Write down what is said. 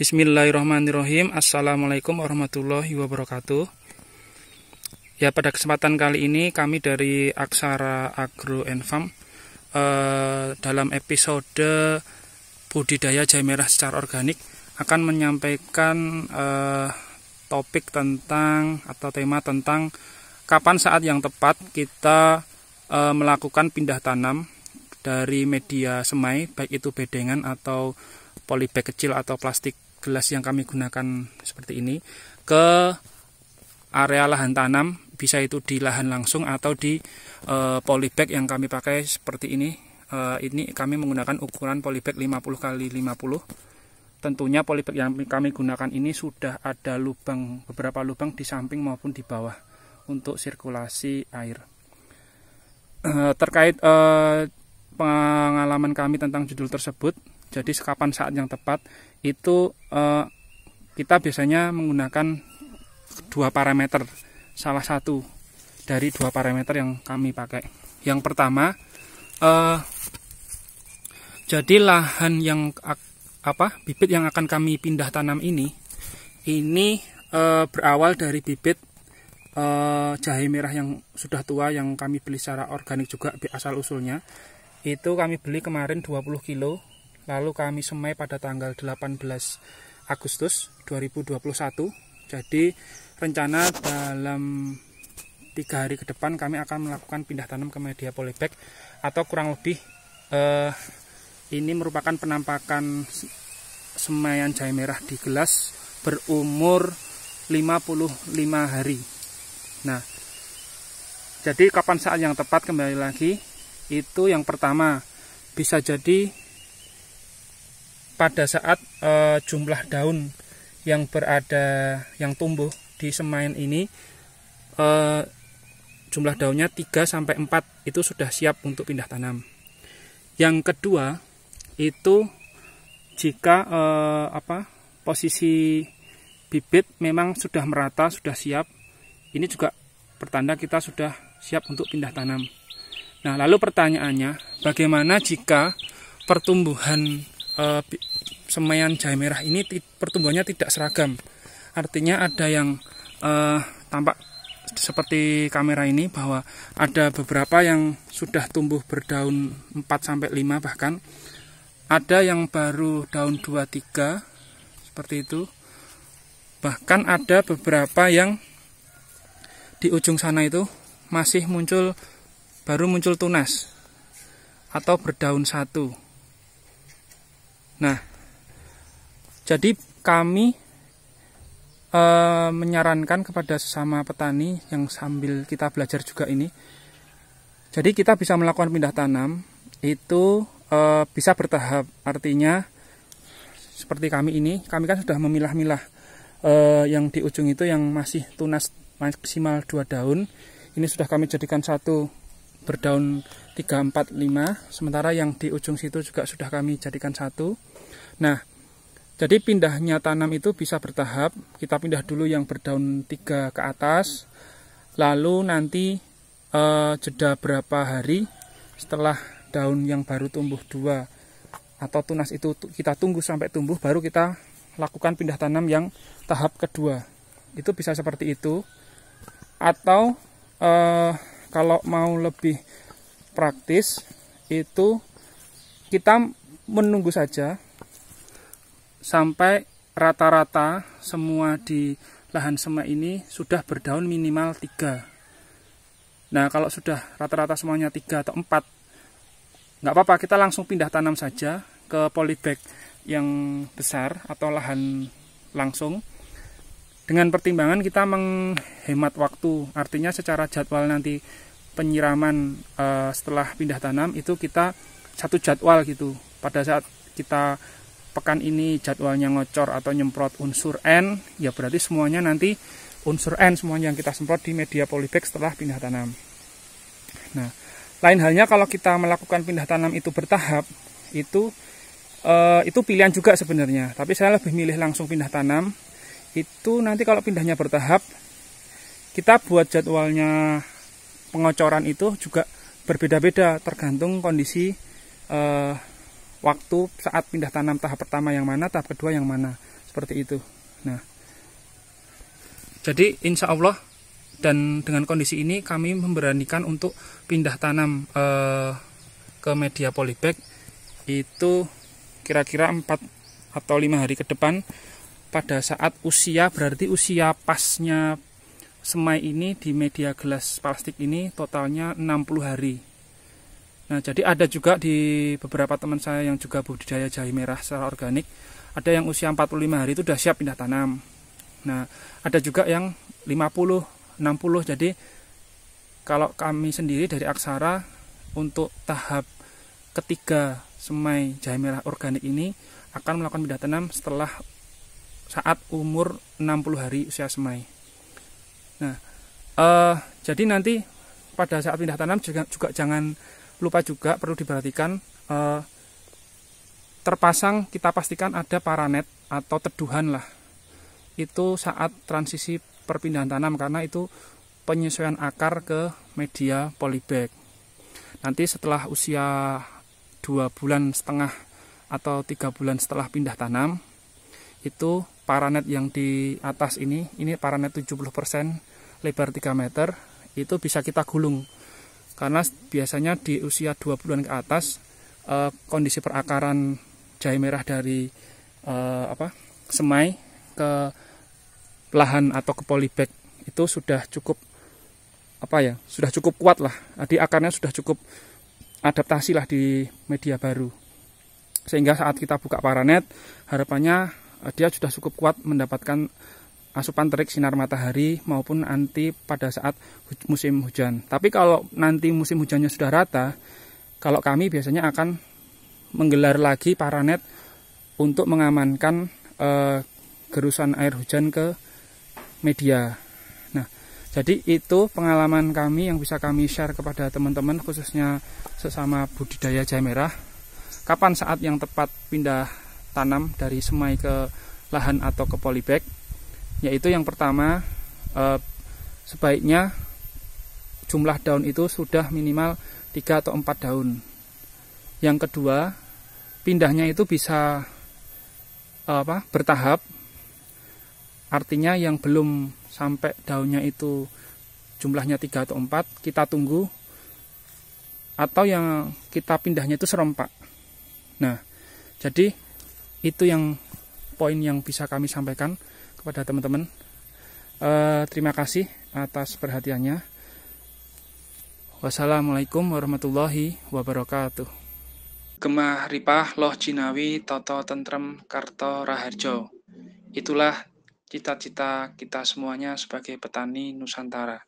Bismillahirrahmanirrahim. Assalamualaikum warahmatullahi wabarakatuh. Ya, pada kesempatan kali ini kami dari Aksara Agro and Farm dalam episode budidaya jahe merah secara organik akan menyampaikan topik tentang atau tema tentang kapan saat yang tepat kita melakukan pindah tanam dari media semai, baik itu bedengan atau polybag kecil atau plastik gelas yang kami gunakan seperti ini, ke area lahan tanam, bisa itu di lahan langsung atau di polybag yang kami pakai seperti ini. Ini kami menggunakan ukuran polybag 50 x 50. Tentunya polybag yang kami gunakan ini sudah ada lubang, beberapa lubang di samping maupun di bawah untuk sirkulasi air. Terkait pengalaman kami tentang judul tersebut, jadi kapan saat yang tepat itu kita biasanya menggunakan dua parameter, salah satu dari dua parameter yang kami pakai. Yang pertama, jadi lahan yang bibit yang akan kami pindah tanam ini berawal dari bibit jahe merah yang sudah tua yang kami beli secara organik juga asal usulnya. Itu kami beli kemarin 20 kilo. Lalu kami semai pada tanggal 18 Agustus 2021. Jadi rencana dalam 3 hari ke depan kami akan melakukan pindah tanam ke media polybag, atau kurang lebih ini merupakan penampakan semaian jahe merah di gelas berumur 55 hari. Nah, jadi kapan saat yang tepat, kembali lagi, itu yang pertama bisa jadi pada saat jumlah daun yang tumbuh di semaian ini, jumlah daunnya 3-4 itu sudah siap untuk pindah tanam. Yang kedua itu jika posisi bibit memang sudah merata, sudah siap, ini juga pertanda kita sudah siap untuk pindah tanam. Nah, lalu pertanyaannya, bagaimana jika pertumbuhan semaian jahe merah ini pertumbuhannya tidak seragam? Artinya ada yang tampak seperti kamera ini, bahwa ada beberapa yang sudah tumbuh berdaun 4-5 bahkan. Ada yang baru daun 2-3 seperti itu. Bahkan ada beberapa yang di ujung sana itu masih baru muncul tunas atau berdaun 1. Nah, jadi kami menyarankan kepada sesama petani yang sambil kita belajar juga ini, jadi kita bisa melakukan pindah tanam itu bisa bertahap. Artinya seperti kami kan sudah memilah-milah yang di ujung itu yang masih tunas maksimal 2 daun. Ini sudah kami jadikan satu berdaun 3-4-5, sementara yang di ujung situ juga sudah kami jadikan satu. Nah, jadi pindahnya tanam itu bisa bertahap. Kita pindah dulu yang berdaun 3 ke atas, lalu nanti jeda berapa hari setelah daun yang baru tumbuh 2 atau tunas itu kita tunggu sampai tumbuh, baru kita lakukan pindah tanam yang tahap kedua. Itu bisa seperti itu. Atau kalau mau lebih praktis, itu kita menunggu saja sampai rata-rata semua di lahan semai ini sudah berdaun minimal 3. Nah, kalau sudah rata-rata semuanya 3 atau 4, nggak apa-apa, kita langsung pindah tanam saja ke polybag yang besar atau lahan langsung. Dengan pertimbangan kita menghemat waktu, artinya secara jadwal nanti penyiraman setelah pindah tanam itu kita satu jadwal gitu. Pada saat kita pekan ini jadwalnya ngocor atau nyemprot unsur N, ya berarti semuanya nanti unsur N semuanya yang kita semprot di media polybag setelah pindah tanam. Nah, lain halnya kalau kita melakukan pindah tanam itu bertahap, itu pilihan juga sebenarnya. Tapi saya lebih milih langsung pindah tanam. Itu nanti kalau pindahnya bertahap, kita buat jadwalnya pengocoran itu juga berbeda-beda tergantung kondisi waktu saat pindah tanam tahap pertama yang mana, tahap kedua yang mana. seperti itu. Nah, jadi insya Allah dan dengan kondisi ini kami memberanikan untuk pindah tanam ke media polybag itu kira-kira 4 atau 5 hari ke depan, pada saat usia, berarti usia pasnya semai ini di media gelas plastik ini totalnya 60 hari. Nah, jadi ada juga di beberapa teman saya yang juga budidaya jahe merah secara organik, ada yang usia 45 hari itu sudah siap pindah tanam. Nah, ada juga yang 50, 60. Jadi kalau kami sendiri dari Aksara untuk tahap ketiga semai jahe merah organik ini akan melakukan pindah tanam setelah saat umur 60 hari usia semai. Nah, jadi nanti pada saat pindah tanam juga jangan lupa, juga perlu diperhatikan, terpasang kita pastikan ada paranet atau teduhan lah. Itu saat transisi perpindahan tanam, karena itu penyesuaian akar ke media polybag. Nanti setelah usia 2,5 bulan atau 3 bulan setelah pindah tanam, itu paranet yang di atas ini paranet 70% lebar 3 meter, itu bisa kita gulung. Karena biasanya di usia 2 bulan ke atas, kondisi perakaran jahe merah dari semai ke lahan atau ke polybag itu sudah cukup sudah cukup kuat lah. Jadi akarnya sudah cukup adaptasi lah di media baru. Sehingga saat kita buka paranet, harapannya dia sudah cukup kuat mendapatkan asupan terik sinar matahari maupun anti pada saat musim hujan. Tapi kalau nanti musim hujannya sudah rata, kalau kami biasanya akan menggelar lagi paranet untuk mengamankan gerusan air hujan ke media. Nah, jadi itu pengalaman kami yang bisa kami share kepada teman-teman, khususnya sesama budidaya jahe merah. Kapan saat yang tepat pindah tanam dari semai ke lahan atau ke polybag? Yaitu yang pertama, sebaiknya jumlah daun itu sudah minimal 3 atau 4 daun. Yang kedua, pindahnya itu bisa bertahap. Artinya yang belum sampai daunnya itu jumlahnya 3 atau 4, kita tunggu. Atau yang kita pindahnya itu serempak. Nah, jadi itu yang poin yang bisa kami sampaikan kepada teman-teman. Terima kasih atas perhatiannya. Wassalamualaikum warahmatullahi wabarakatuh. Gemah ripah loh jinawi toto tentrem karto raharjo. Itulah cita-cita kita semuanya sebagai petani Nusantara.